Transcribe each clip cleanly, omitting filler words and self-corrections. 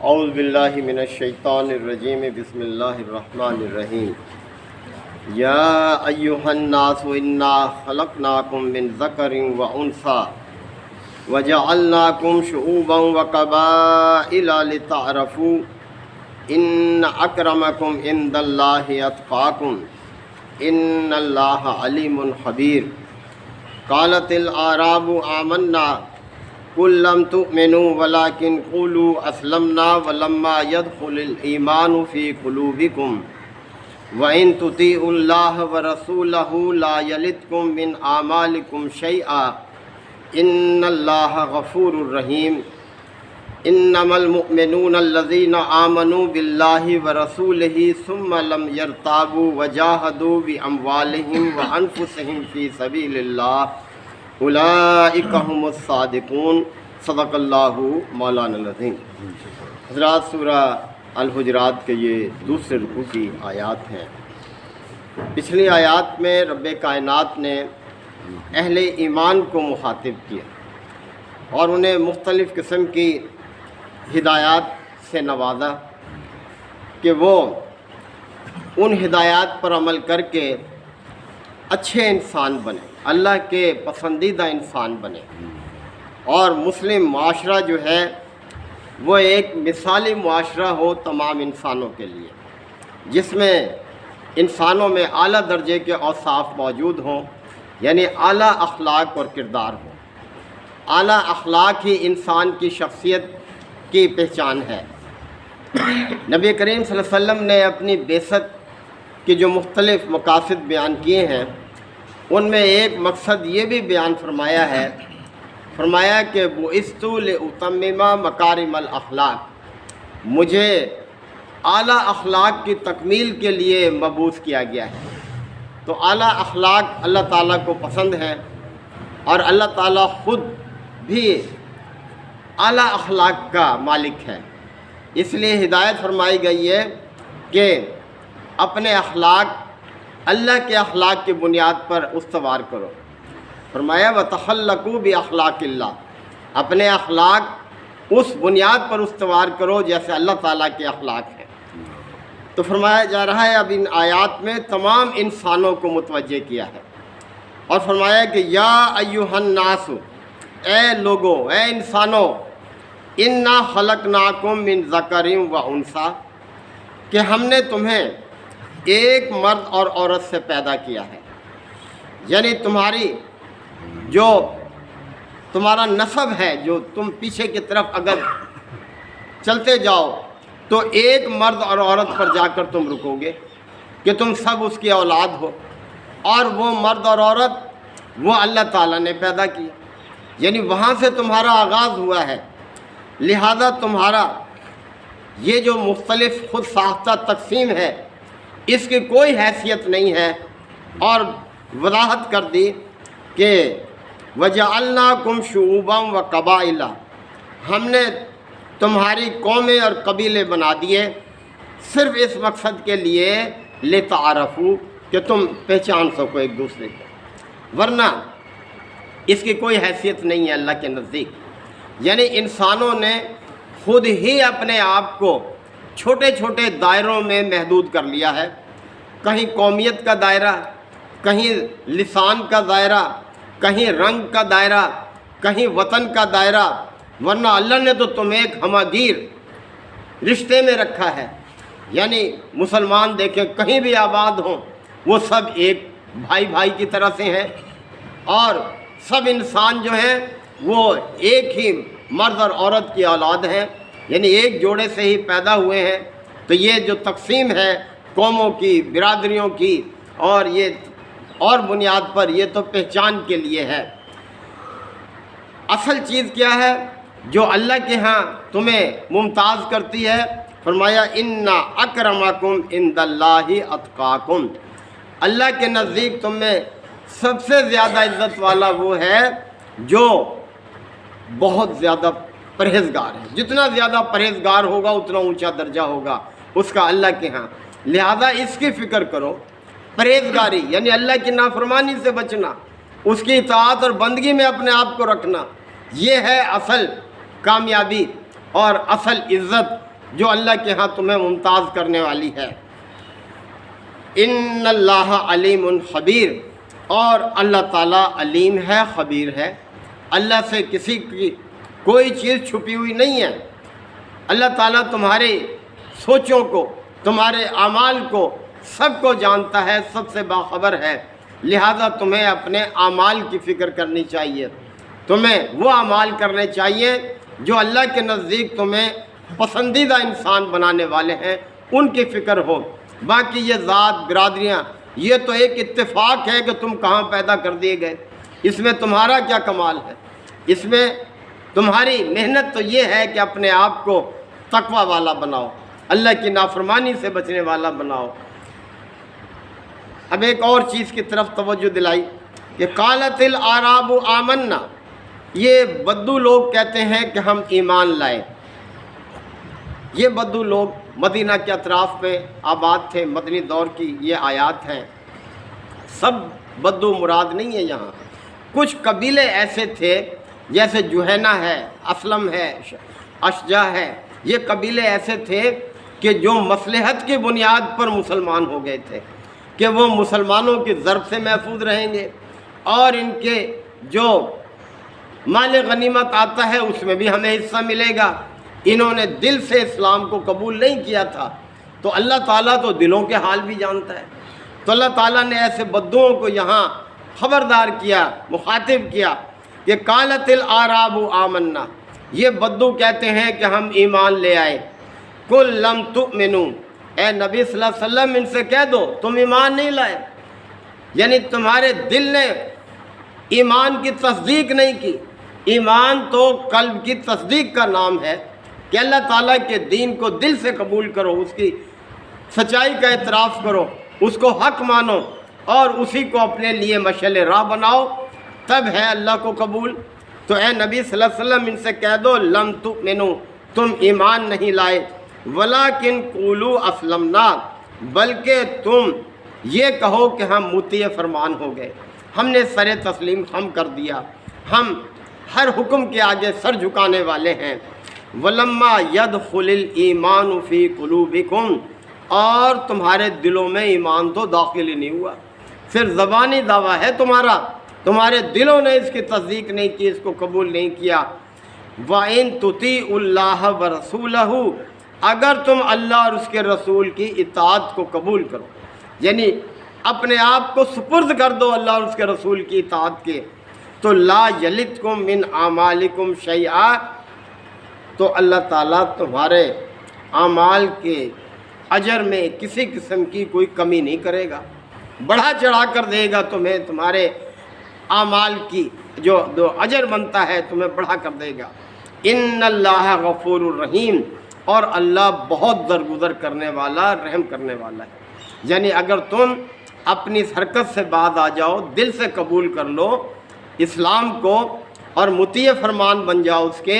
اعوذ باللہ من الشیطان الرجیم بسم اللہ الرحمن الرحیم یا ایہا الناس انا خلقناکم من ذکر و انثی وجعلناکم شعوبا وقبائل لتعارفوا ان اکرمکم عند اللہ اتقاکم ان اللہ علیم خبیر قالت الاعراب آمنا قل لم تؤمنوا ولكن قولوا اسلمنا ولما يدخل الايمان في قلوبكم وان تطيعوا الله ورسوله لا يلدكم من اعمالكم شيئا ان الله غفور رحيم انما المؤمنون الذين آمنوا بالله ورسوله ثم لم يرتابوا وجاهدوا باموالهم وانفسهم في سبيل الله اولئک هم الصادقون صدق اللہ مولانا العظیم۔ حضرات، سورہ الحجرات کے یہ دوسرے رکوع کی آیات ہیں۔ پچھلی آیات میں رب کائنات نے اہل ایمان کو مخاطب کیا اور انہیں مختلف قسم کی ہدایات سے نوازا کہ وہ ان ہدایات پر عمل کر کے اچھے انسان بنے، اللہ کے پسندیدہ انسان بنے، اور مسلم معاشرہ جو ہے وہ ایک مثالی معاشرہ ہو تمام انسانوں کے لیے، جس میں انسانوں میں اعلیٰ درجے کے اوصاف موجود ہوں، یعنی اعلیٰ اخلاق اور کردار ہو۔ اعلیٰ اخلاق ہی انسان کی شخصیت کی پہچان ہے۔ نبی کریم صلی اللہ علیہ وسلم نے اپنی بعثت کے جو مختلف مقاصد بیان کیے ہیں، ان میں ایک مقصد یہ بھی بیان فرمایا کہ بعثت لأتمم مکارم الاخلاق، مجھے اعلیٰ اخلاق کی تکمیل کے لیے مبعوث کیا گیا ہے۔ تو اعلیٰ اخلاق اللہ تعالیٰ کو پسند ہے، اور اللہ تعالیٰ خود بھی اعلیٰ اخلاق کا مالک ہے، اس لیے ہدایت فرمائی گئی ہے کہ اپنے اخلاق اللہ کے اخلاق کی بنیاد پر استوار کرو۔ فرمایا وَتَخَلَّقُوا بِأَخْلَاقِ اللَّهِ، اپنے اخلاق اس بنیاد پر استوار کرو جیسے اللہ تعالیٰ کے اخلاق ہیں۔ تو فرمایا جا رہا ہے اب ان آیات میں تمام انسانوں کو متوجہ کیا ہے، اور فرمایا کہ یا ایھا الناس، اے لوگو، اے انسانوں، انا خلقناکم من ذکر و انثی، کہ ہم نے تمہیں ایک مرد اور عورت سے پیدا کیا ہے، یعنی تمہارا نسب ہے، جو تم پیچھے کی طرف اگر چلتے جاؤ تو ایک مرد اور عورت پر جا کر تم رکو گے کہ تم سب اس کی اولاد ہو، اور وہ مرد اور عورت وہ اللہ تعالیٰ نے پیدا کی، یعنی وہاں سے تمہارا آغاز ہوا ہے۔ لہذا تمہارا یہ جو مختلف خود ساختہ تقسیم ہے، اس کی کوئی حیثیت نہیں ہے، اور وضاحت کر دی کہ وَجَعَلْنَاكُمْ شُعُوبًا وَقَبَائِلَ، ہم نے تمہاری قومیں اور قبیلے بنا دیے صرف اس مقصد کے لیے لِتَعَارَفُوا، کہ تم پہچان سکو ایک دوسرے کو، ورنہ اس کی کوئی حیثیت نہیں ہے اللہ کے نزدیک۔ یعنی انسانوں نے خود ہی اپنے آپ کو چھوٹے چھوٹے دائروں میں محدود کر لیا ہے، کہیں قومیت کا دائرہ، کہیں لسان کا دائرہ، کہیں رنگ کا دائرہ، کہیں وطن کا دائرہ، ورنہ اللہ نے تو تمہیں ایک ہماگیر رشتے میں رکھا ہے۔ یعنی مسلمان دیکھیں کہیں بھی آباد ہوں، وہ سب ایک بھائی بھائی کی طرح سے ہیں، اور سب انسان جو ہیں وہ ایک ہی مرد اور عورت کی اولاد ہیں، یعنی ایک جوڑے سے ہی پیدا ہوئے ہیں۔ تو یہ جو تقسیم ہے قوموں کی، برادریوں کی، اور بنیاد پر، یہ تو پہچان کے لیے ہے۔ اصل چیز کیا ہے جو اللہ کے ہاں تمہیں ممتاز کرتی ہے؟ فرمایا ان اکرمکم عند اللہ اتقاکم، اللہ کے نزدیک تم میں سب سے زیادہ عزت والا وہ ہے جو بہت زیادہ پرہیزگار ہے۔ جتنا زیادہ پرہیزگار ہوگا اتنا اونچا درجہ ہوگا اس کا اللہ کے ہاں۔ لہذا اس کی فکر کرو، پرہیزگاری یعنی اللہ کی نافرمانی سے بچنا، اس کی اطاعت اور بندگی میں اپنے آپ کو رکھنا، یہ ہے اصل کامیابی اور اصل عزت جو اللہ کے ہاں تمہیں ممتاز کرنے والی ہے۔ ان اللہ علیم خبیر، اور اللہ تعالیٰ علیم ہے، خبیر ہے۔ اللہ سے کسی کی کوئی چیز چھپی ہوئی نہیں ہے۔ اللہ تعالیٰ تمہاری سوچوں کو، تمہارے اعمال کو، سب کو جانتا ہے، سب سے باخبر ہے۔ لہذا تمہیں اپنے اعمال کی فکر کرنی چاہیے، تمہیں وہ اعمال کرنے چاہیے جو اللہ کے نزدیک تمہیں پسندیدہ انسان بنانے والے ہیں، ان کی فکر ہو۔ باقی یہ ذات، برادریاں، یہ تو ایک اتفاق ہے کہ تم کہاں پیدا کر دیے گئے، اس میں تمہارا کیا کمال ہے؟ اس میں تمہاری محنت تو یہ ہے کہ اپنے آپ کو تقوی والا بناؤ، اللہ کی نافرمانی سے بچنے والا بناؤ۔ اب ایک اور چیز کی طرف توجہ دلائی کہ قالت الاعراب آمنا، یہ بدو لوگ کہتے ہیں کہ ہم ایمان لائے۔ یہ بدو لوگ مدینہ کے اطراف میں آباد تھے، مدنی دور کی یہ آیات ہیں۔ سب بدو مراد نہیں ہے یہاں، کچھ قبیلے ایسے تھے جیسے جوہینہ ہے، اسلم ہے، اشجع ہے، یہ قبیلے ایسے تھے کہ جو مصلحت کی بنیاد پر مسلمان ہو گئے تھے کہ وہ مسلمانوں کی ضرب سے محفوظ رہیں گے، اور ان کے جو مال غنیمت آتا ہے اس میں بھی ہمیں حصہ ملے گا۔ انہوں نے دل سے اسلام کو قبول نہیں کیا تھا، تو اللہ تعالیٰ تو دلوں کے حال بھی جانتا ہے، تو اللہ تعالیٰ نے ایسے بدوؤں کو یہاں خبردار کیا، مخاطب کیا کہ قالت الاعراب آمنا، یہ بدو کہتے ہیں کہ ہم ایمان لے آئے۔ قل لم تؤمنوا، اے نبی صلی اللہ علیہ وسلم ان سے کہہ دو تم ایمان نہیں لائے، یعنی تمہارے دل نے ایمان کی تصدیق نہیں کی۔ ایمان تو قلب کی تصدیق کا نام ہے کہ اللہ تعالیٰ کے دین کو دل سے قبول کرو، اس کی سچائی کا اعتراف کرو، اس کو حق مانو اور اسی کو اپنے لیے مشعل راہ بناؤ، تب ہے اللہ کو قبول۔ تو اے نبی صلی اللہ علیہ وسلم ان سے کہہ دو لم تؤمنوا، تم ایمان نہیں لائے، ولیکن قولوا اسلمنا، بلکہ تم یہ کہو کہ ہم مطیع فرمان ہو گئے، ہم نے سر تسلیم خم کر دیا، ہم ہر حکم کے آگے سر جھکانے والے ہیں۔ ولما يدخل الایمان فی قلوبکم، اور تمہارے دلوں میں ایمان تو داخل ہی نہیں ہوا، صرف زبانی دعویٰ ہے تمہارا، تمہارے دلوں نے اس کی تصدیق نہیں کی، اس کو قبول نہیں کیا۔ وَإِن تُطِيعُوا اللَّهَ وَرَسُولَهُ، اگر تم اللہ اور اس کے رسول کی اطاعت کو قبول کرو، یعنی اپنے آپ کو سپرد کر دو اللہ اور اس کے رسول کی اطاعت کے، تو لا یلتکم من اعمالکم شیئا، تو اللہ تعالیٰ تمہارے اعمال کے اجر میں کسی قسم کی کوئی کمی نہیں کرے گا، بڑھا چڑھا کر دے گا تمہیں، تمہارے اعمال کی جو اجر بنتا ہے تمہیں بڑھا کر دے گا۔ ان اللہ غفور الرحیم، اور اللہ بہت درگزر کرنے والا، رحم کرنے والا ہے۔ یعنی اگر تم اپنی اس حرکت سے باز آ جاؤ، دل سے قبول کر لو اسلام کو اور مطیع فرمان بن جاؤ اس کے،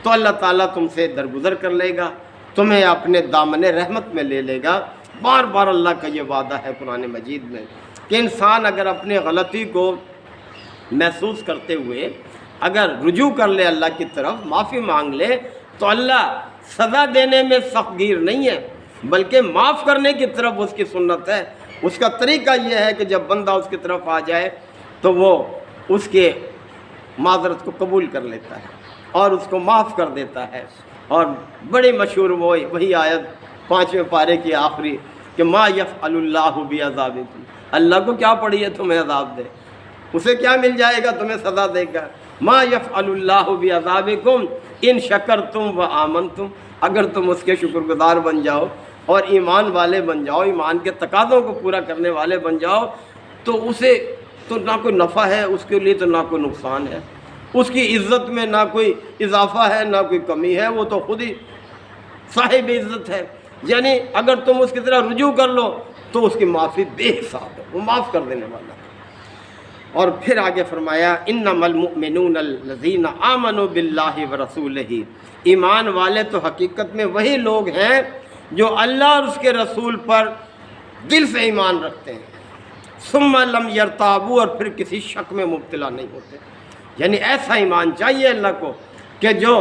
تو اللہ تعالیٰ تم سے درگزر کر لے گا، تمہیں اپنے دامن رحمت میں لے لے گا۔ بار بار اللہ کا یہ وعدہ ہے قرآن مجید میں کہ انسان اگر اپنے غلطی کو محسوس کرتے ہوئے اگر رجوع کر لے اللہ کی طرف، معافی مانگ لے، تو اللہ سزا دینے میں سخت گیر نہیں ہے، بلکہ معاف کرنے کی طرف اس کی سنت ہے۔ اس کا طریقہ یہ ہے کہ جب بندہ اس کی طرف آ جائے تو وہ اس کے معذرت کو قبول کر لیتا ہے اور اس کو معاف کر دیتا ہے۔ اور بڑی مشہور وہی آیت 5ویں پارے کی آخری کہ ما یفعل اللہ بعذابکم، اللہ کو کیا پڑی ہے تمہیں عذاب دے، اسے کیا مل جائے گا، تمہیں سزا دے گا۔ ما یفعل اللہ بعذابکم ان شکرتم وآمنتم، اگر تم اس کے شکر گزار بن جاؤ اور ایمان والے بن جاؤ، ایمان کے تقاضوں کو پورا کرنے والے بن جاؤ، تو اسے تو نہ کوئی نفع ہے اس کے لیے، تو نہ کوئی نقصان ہے، اس کی عزت میں نہ کوئی اضافہ ہے نہ کوئی کمی ہے، وہ تو خود ہی صاحب عزت ہے۔ یعنی اگر تم اس کی طرح رجوع کر لو تو اس کی معافی بے حساب ہے، وہ معاف کر دینے والا ہے۔ اور پھر آگے فرمایا انما المؤمنون الذین آمنوا باللہ ورسولہ، ایمان والے تو حقیقت میں وہی لوگ ہیں جو اللہ اور اس کے رسول پر دل سے ایمان رکھتے ہیں، ثم لم یرتابوا، اور پھر کسی شک میں مبتلا نہیں ہوتے۔ یعنی ایسا ایمان چاہیے اللہ کو کہ جو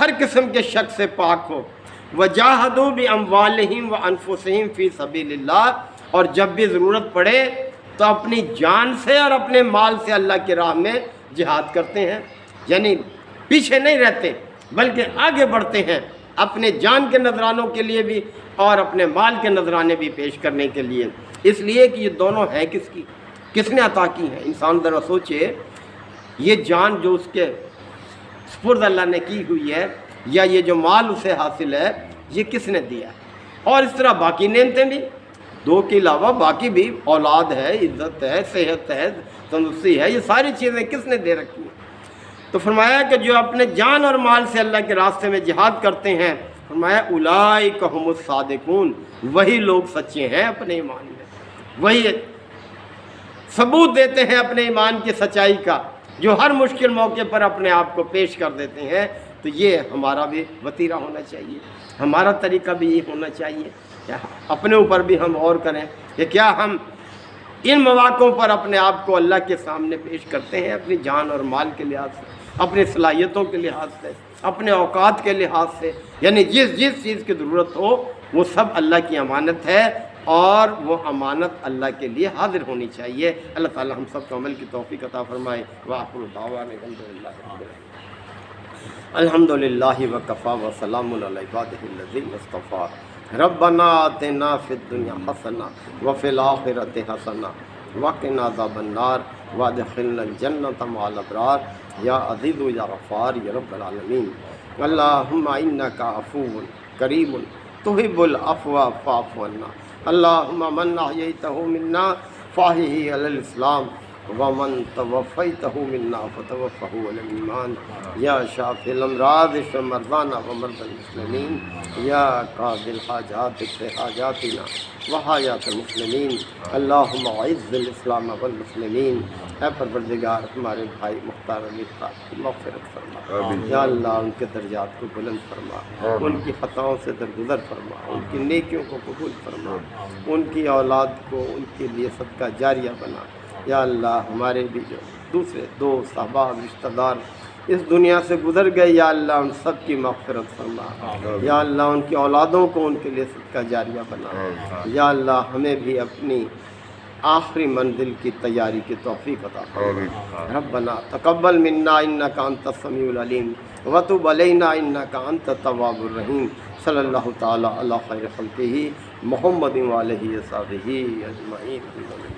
ہر قسم کے شک سے پاک ہو۔ وجاہدوا باموالہم وانفسہم فی سبیل اللہ، اور جب بھی ضرورت پڑے تو اپنی جان سے اور اپنے مال سے اللہ کی راہ میں جہاد کرتے ہیں، یعنی پیچھے نہیں رہتے بلکہ آگے بڑھتے ہیں، اپنے جان کے نذرانوں کے لیے بھی اور اپنے مال کے نذرانے بھی پیش کرنے کے لیے، اس لیے کہ یہ دونوں ہیں کس کی، کس نے عطا کی ہیں۔ انسان ذرا سوچے، یہ جان جو اس کے سپرد اللہ نے کی ہوئی ہے، یا یہ جو مال اسے حاصل ہے، یہ کس نے دیا ہے؟ اور اس طرح باقی نعمتیں بھی، دو کے علاوہ باقی بھی، اولاد ہے، عزت ہے، صحت ہے، تندرستی ہے، یہ ساری چیزیں کس نے دے رکھی ہیں؟ تو فرمایا کہ جو اپنے جان اور مال سے اللہ کے راستے میں جہاد کرتے ہیں، فرمایا اولئک ھم الصادقون، وہی لوگ سچے ہیں اپنے ایمان میں، وہی ثبوت دیتے ہیں اپنے ایمان کی سچائی کا، جو ہر مشکل موقع پر اپنے آپ کو پیش کر دیتے ہیں۔ تو یہ ہمارا بھی وتیرہ ہونا چاہیے، ہمارا طریقہ بھی یہ ہونا چاہیے کہ اپنے اوپر بھی ہم اور کریں کہ کیا ہم ان مواقعوں پر اپنے آپ کو اللہ کے سامنے پیش کرتے ہیں، اپنی جان اور مال کے لحاظ سے، اپنی صلاحیتوں کے لحاظ سے، اپنے اوقات کے لحاظ سے، یعنی جس چیز کی ضرورت ہو وہ سب اللہ کی امانت ہے، اور وہ امانت اللہ کے لیے حاضر ہونی چاہیے۔ اللہ تعالی ہم سب کو عمل کی توفیق عطا فرمائے۔ وآخر دعوانا الحمد للہ وکفیٰ وسلام علی عبادہ الذین اصطفیٰ۔ ربنا آتنا فی الدنیا حسنہ وفی الآخرۃ حسنہ وقنا عذاب النار وادخلنا الجنۃ مع الابرار یا عزیز یا غفار یا رب العالمین۔ اللہم انک عفو کریم تحب العفو فاعف عنا۔ اللہم من احییتہ منا فاحیہ علی الاسلام ومن توفیتہ منا فتوفہ علی الایمان۔ یا شافی الامراض اشف مرضانا ومرضى المسلمین، یا قاضی الحاجات اقض حاجاتنا وحاجات المسلمین۔ اللہم اعز الاسلام والمسلمین۔ اے پروردگار ہمارے بھائی مختار علی خان کی مغفرت فرما، یا اللہ ان کے درجات کو بلند فرما، ان کی خطاؤں سے درگزر فرما، ان کی نیکیوں کو قبول فرما، ان کی اولاد کو ان کے لیے صدقہ جاریہ بنا۔ یا اللہ ہمارے بھی جو دوسرے دوست احباب رشتہ دار اس دنیا سے گزر گئے، یا اللہ ان سب کی مغفرت فرما، یا اللہ ان کی اولادوں کو ان کے لیے صدقہ جاریہ بنا۔ یا اللہ ہمیں بھی اپنی آخری منزل کی تیاری کی توفیق عطا فرما۔ ربنا تقبل منا انک انت السمیع العلیم وتب علینا انک انت التواب الرحیم۔ صلی اللہ تعالی علی خیر خلقہ محمد وآلہ وصحبہ اجمعین۔